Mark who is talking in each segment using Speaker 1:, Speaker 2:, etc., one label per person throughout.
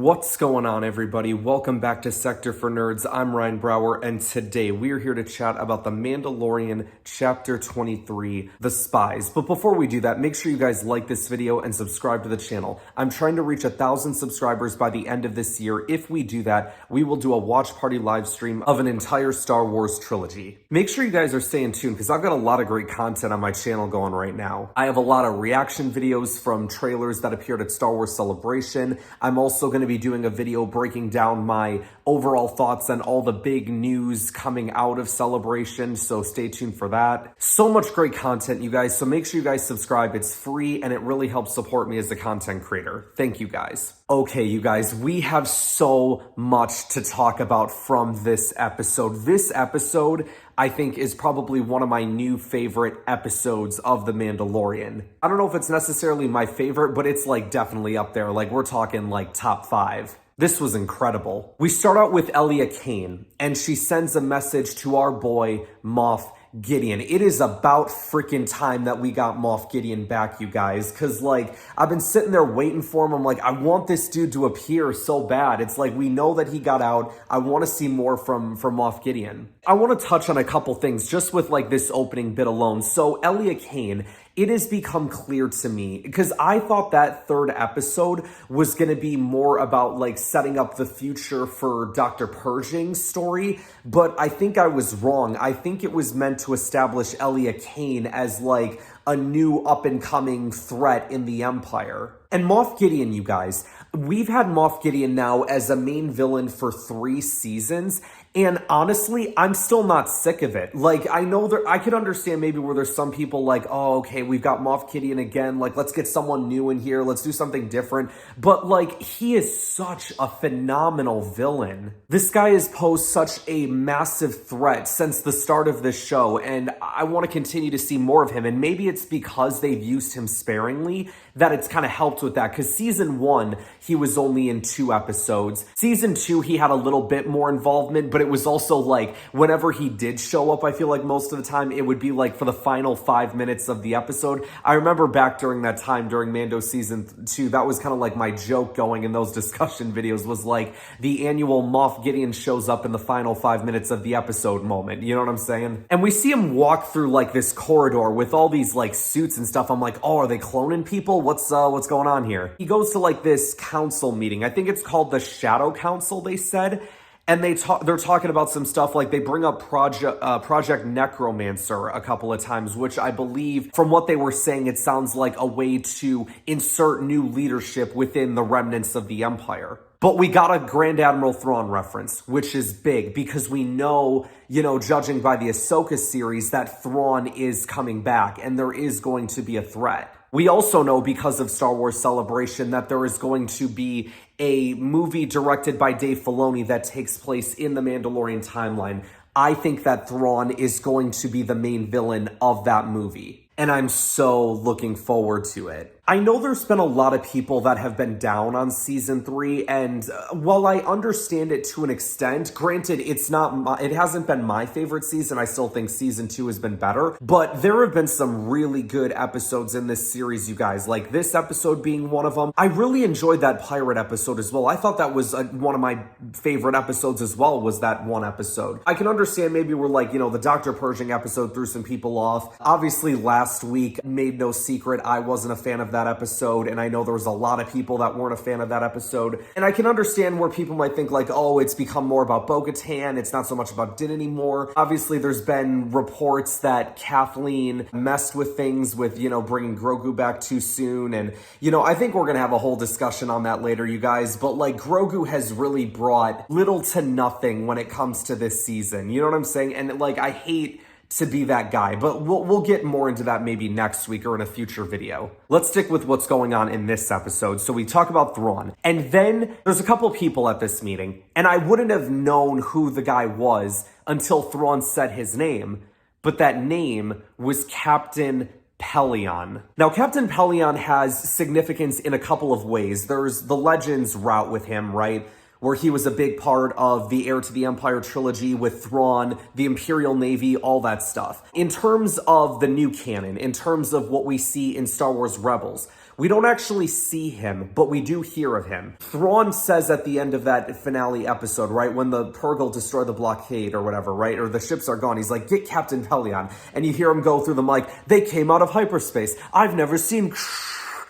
Speaker 1: What's going on, everybody? Welcome back to Sector for Nerds. I'm Ryan Brower, and today we are here to chat about the Mandalorian Chapter 23, The Spies. But before we do that, make sure you guys like this video and subscribe to the channel. I'm trying to reach 1,000 subscribers by the end of this year. If we do that, we will do a watch party live stream of an entire Star Wars trilogy. Make sure you guys are staying tuned because I've got a lot of great content on my channel going right now. I have a lot of reaction videos from trailers that appeared at Star Wars Celebration. I'm also going to be doing a video breaking down my overall thoughts on all the big news coming out of Celebration, so stay tuned for that. So much great content, you guys, so make sure you guys subscribe. It's free and it really helps support me as a content creator. Thank you guys. Okay, you guys, we have so much to talk about from this episode. This episode, I think, is probably one of my new favorite episodes of The Mandalorian. I don't know if it's necessarily my favorite, but it's like definitely up there. Like we're talking like top 5. This was incredible. We start out with Elia Kane, and she sends a message to our boy, Moff Gideon. It is about freaking time that we got Moff Gideon back, you guys, because like I've been sitting there waiting for him. I'm like, I want this dude to appear so bad. It's like we know that he got out. I want to see more from Moff Gideon. I want to touch on a couple things just with like this opening bit alone. So Elia Kane, it has become clear to me, because I thought that third episode was going to be more about like setting up the future for Dr. Pershing's story, but I think I was wrong. I think it was meant to establish Elia Kane as like a new up-and-coming threat in the Empire. And Moff Gideon, you guys, we've had Moff Gideon now as a main villain for 3 seasons, and honestly, I'm still not sick of it. Like, I know that I could understand maybe where there's some people like, oh, okay, we've got Moff Gideon again. Like, let's get someone new in here. Let's do something different. But like, he is such a phenomenal villain. This guy has posed such a massive threat since the start of this show, and I want to continue to see more of him. And maybe it's because they've used him sparingly that it's kind of helped with that, because season 1, he was only in 2 episodes. Season 2, he had a little bit more involvement, but it was also like whenever he did show up, I feel like most of the time it would be like for the final 5 minutes of the episode. I remember back during that time, during Mando season 2, that was kind of like my joke going in those discussion videos, was like the annual Moff Gideon shows up in the final 5 minutes of the episode moment. You know what I'm saying? And we see him walk through like this corridor with all these like suits and stuff. I'm like, oh, are they cloning people? What's going on here? He goes to like this council meeting. I think it's called the Shadow Council, they said. And they're talking about some stuff, like they bring up Project Necromancer a couple of times, which I believe from what they were saying, it sounds like a way to insert new leadership within the remnants of the Empire. But we got a Grand Admiral Thrawn reference, which is big because we know, you know, judging by the Ahsoka series, that Thrawn is coming back and there is going to be a threat. We also know, because of Star Wars Celebration, that there is going to be a movie directed by Dave Filoni that takes place in the Mandalorian timeline. I think that Thrawn is going to be the main villain of that movie, and I'm so looking forward to it. I know there's been a lot of people that have been down on season 3, and while I understand it to an extent, granted, it hasn't been my favorite season. I still think season 2 has been better, but there have been some really good episodes in this series, you guys, like this episode being one of them. I really enjoyed that pirate episode as well. I thought that was one of my favorite episodes as well, was that one episode. I can understand maybe we're like, you know, the Dr. Pershing episode threw some people off. Obviously, last week, made no secret, I wasn't a fan of that episode, and I know there was a lot of people that weren't a fan of that episode, and I can understand where people might think like, oh, it's become more about Bo Katan, it's not so much about Din anymore. Obviously, there's been reports that Kathleen messed with things with, you know, bringing Grogu back too soon, and, you know, I think we're gonna have a whole discussion on that later, you guys, but like, Grogu has really brought little to nothing when it comes to this season, you know what I'm saying? And like, I hate to be that guy, but we'll get more into that maybe next week or in a future video. Let's stick with what's going on in this episode. So we talk about Thrawn, and then there's a couple people at this meeting, and I wouldn't have known who the guy was until Thrawn said his name, but that name was Captain PELLAEON. Now, Captain PELLAEON has significance in a couple of ways. There's the Legends route with him, right? Where he was a big part of the Heir to the Empire trilogy with Thrawn, the Imperial Navy, all that stuff. In terms of the new canon, in terms of what we see in Star Wars Rebels, We don't actually see him, but we do hear of him. Thrawn says at the end of that finale episode, right, when the Purrgil destroy the blockade or whatever, right, or the ships are gone, he's like, get Captain PELLAEON. And you hear him go through them like, they came out of hyperspace. I've never seen...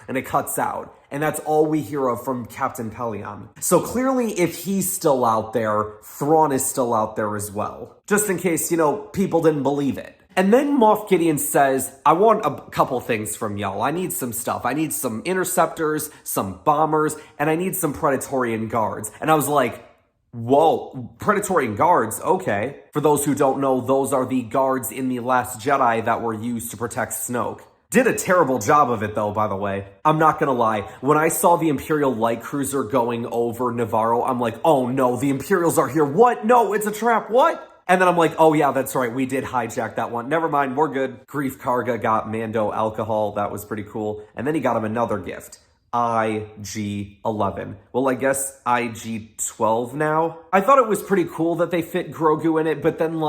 Speaker 1: And it cuts out. And that's all we hear of from Captain PELLAEON. So clearly, if he's still out there, Thrawn is still out there as well. Just in case, people didn't believe it. And then Moff Gideon says, I want a couple things from y'all. I need some stuff. I need some interceptors, some bombers, and I need some Praetorian Guards. And I was like, whoa, Praetorian Guards, okay. For those who don't know, those are the guards in The Last Jedi that were used to protect Snoke. Did a terrible job of it, though, by the way. I'm not gonna lie. When I saw the Imperial light cruiser going over Navarro, I'm like, oh no, the Imperials are here. What? No, it's a trap. What? And then I'm like, oh yeah, that's right. We did hijack that one. Never mind, we're good. Grief Karga got Mando alcohol. That was pretty cool. And then he got him another gift. IG-11. Well, I guess IG-12 now. I thought it was pretty cool that they fit Grogu in it, but then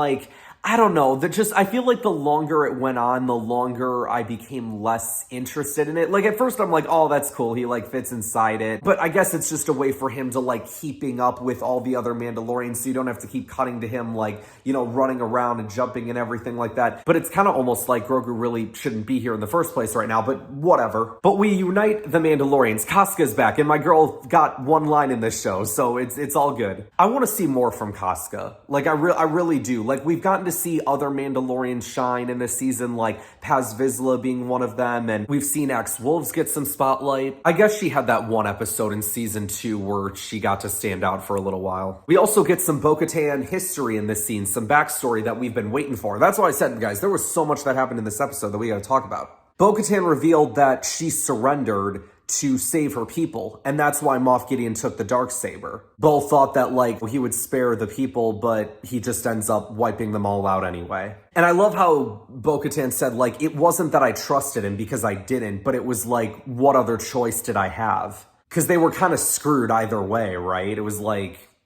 Speaker 1: I don't know, I feel like the longer it went on, the longer I became less interested in it. At first I'm like, oh, that's cool, he fits inside it. But I guess it's just a way for him to keeping up with all the other Mandalorians, so you don't have to keep cutting to him running around and jumping and everything like that. But it's kind of almost like Grogu really shouldn't be here in the first place right now, but whatever. But we unite the Mandalorians. Casca's back, and my girl got one line in this show, so it's all good. I want to see more from Casca. I really do. We've gotten to see other Mandalorians shine in this season, like Paz Vizsla being one of them, and we've seen Wolves get some spotlight. I guess she had that one episode in season 2 where she got to stand out for a little while. We also get some Bo Katan history in this scene, some backstory that we've been waiting for. That's why I said, guys, there was so much that happened in this episode that we gotta talk about. Bo Katan revealed that she surrendered to save her people, and that's why Moff Gideon took the Darksaber. Bo thought that, he would spare the people, but he just ends up wiping them all out anyway. And I love how Bo Katan said, it wasn't that I trusted him because I didn't, but it was what other choice did I have? Because they were kind of screwed either way, right? It was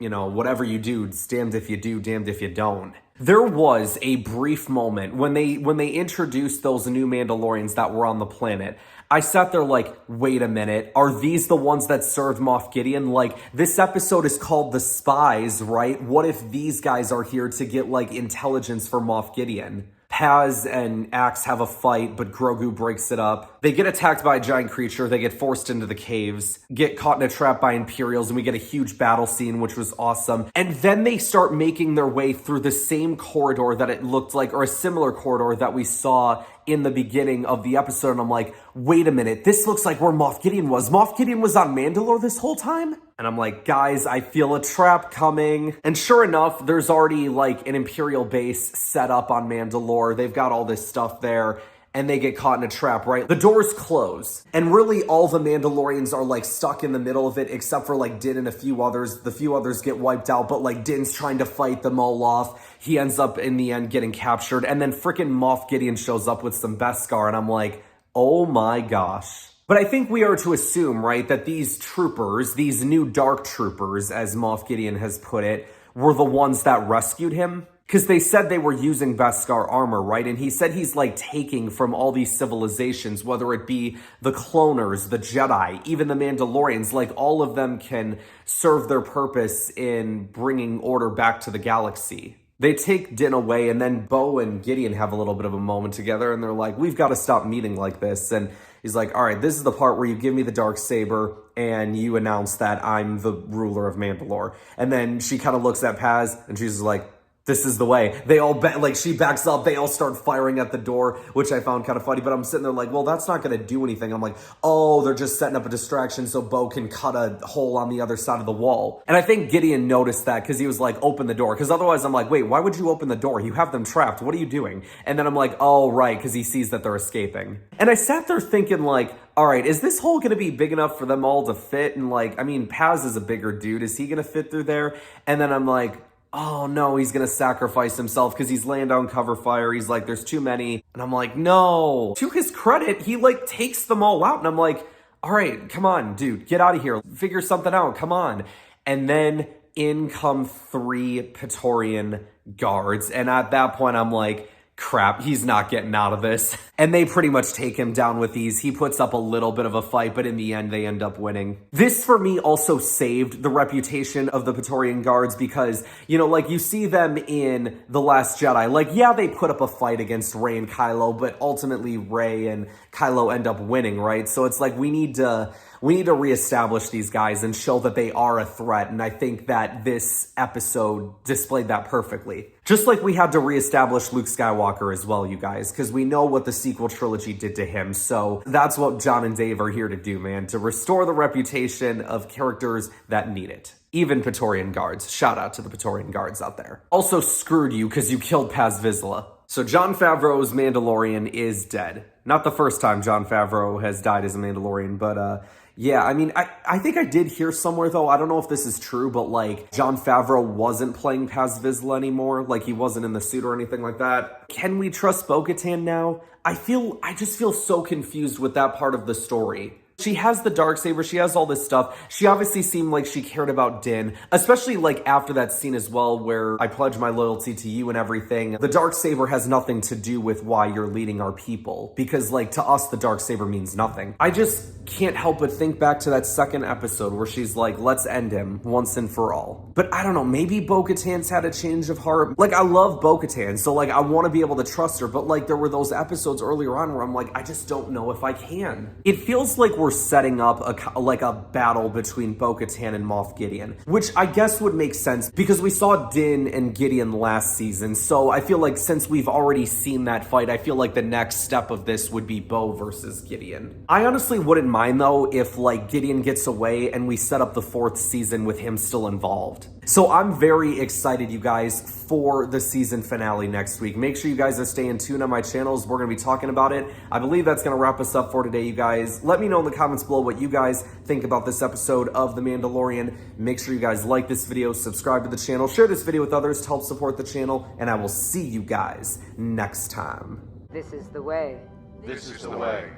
Speaker 1: whatever you do, it's damned if you do, damned if you don't. There was a brief moment when they introduced those new Mandalorians that were on the planet. I sat there wait a minute, are these the ones that served Moff Gideon? This episode is called The Spies, right? What if these guys are here to get intelligence for Moff Gideon? Paz and Axe have a fight, but Grogu breaks it up. They get attacked by a giant creature. They get forced into the caves, get caught in a trap by Imperials, and we get a huge battle scene, which was awesome. And then they start making their way through the same corridor that it looked like, or a similar corridor that we saw in the beginning of the episode. And I'm like, wait a minute, this looks like where Moff Gideon was. Moff Gideon was on Mandalore this whole time? And I'm like, guys, I feel a trap coming. And sure enough, there's already an Imperial base set up on Mandalore. They've got all this stuff there, and they get caught in a trap, right? The doors close, and really all the Mandalorians are stuck in the middle of it, except for Din and a few others. The few others get wiped out, but Din's trying to fight them all off. He ends up in the end getting captured, and then freaking Moff Gideon shows up with some beskar, and I'm like, oh my gosh. But I think we are to assume, right, that these troopers, these new dark troopers, as Moff Gideon has put it, were the ones that rescued him. Because they said they were using beskar armor, right? And he said he's taking from all these civilizations, whether it be the cloners, the Jedi, even the Mandalorians, all of them can serve their purpose in bringing order back to the galaxy. They take Din away, and then Bo and Gideon have a little bit of a moment together, and they're like, we've got to stop meeting like this. And he's like, all right, this is the part where you give me the Darksaber and you announce that I'm the ruler of Mandalore. And then she kind of looks at Paz, and she's like, this is the way. They all, she backs up, they all start firing at the door, which I found kind of funny, but I'm sitting there well, that's not going to do anything. I'm like, oh, they're just setting up a distraction so Bo can cut a hole on the other side of the wall. And I think Gideon noticed that because he was like, open the door. Because otherwise I'm like, wait, why would you open the door? You have them trapped. What are you doing? And then I'm like, oh, right, because he sees that they're escaping. And I sat there thinking all right, is this hole going to be big enough for them all to fit? And Paz is a bigger dude. Is he going to fit through there? And then I'm like, oh no, he's gonna sacrifice himself because he's laying down cover fire. He's like, there's too many. And I'm like, no. To his credit, he takes them all out. And I'm like, all right, come on, dude, get out of here. Figure something out, come on. And then in come 3 Praetorian Guards. And at that point, I'm like, crap, he's not getting out of this. And they pretty much take him down with ease. He puts up a little bit of a fight, but in the end, they end up winning. This, for me, also saved the reputation of the Praetorian Guards because, you know, like, you see them in The Last Jedi. Like, yeah, they put up a fight against Rey and Kylo, but ultimately Rey and Kylo end up winning, right? So it's like, we need to reestablish these guys and show that they are a threat, and I think that this episode displayed that perfectly. Just like we had to reestablish Luke Skywalker as well, you guys, because we know what the sequel trilogy did to him, so that's what Jon and Dave are here to do, man, to restore the reputation of characters that need it. Even Praetorian Guards. Shout out to the Praetorian Guards out there. Also screwed you because you killed Paz Vizsla. So Jon Favreau's Mandalorian is dead. Not the first time Jon Favreau has died as a Mandalorian, but yeah, I mean, I think I did hear somewhere, though, I don't know if this is true, but, like, Jon Favreau wasn't playing Paz Vizsla anymore. Like, he wasn't in the suit or anything like that. Can we trust Bo Katan now? I just feel so confused with that part of the story. She has the Darksaber, she has all this stuff. She obviously seemed like she cared about Din, especially like after that scene as well where I pledge my loyalty to you and everything. The Darksaber has nothing to do with why you're leading our people because like to us the Darksaber means nothing. I just can't help but think back to that second episode where she's like, let's end him once and for all. But I don't know, maybe Bo Katan's had a change of heart. Like I love Bo Katan, so like I want to be able to trust her, but like there were those episodes earlier on where I'm like, I just don't know if I can. It feels like we're setting up a battle between Bo Katan and Moff Gideon, which I guess would make sense because we saw Din and Gideon last season. So I feel like since we've already seen that fight, I feel like the next step of this would be Bo versus Gideon. I honestly wouldn't mind though if like Gideon gets away and we set up the 4th season with him still involved. So I'm very excited, you guys, for the season finale next week. Make sure you guys are staying tuned on my channels. We're going to be talking about it. I believe that's going to wrap us up for today, you guys. Let me know in the comments below what you guys think about this episode of The Mandalorian. Make sure you guys like this video, subscribe to the channel, share this video with others to help support the channel, and I will see you guys next time.
Speaker 2: This is the way.
Speaker 3: This is the way.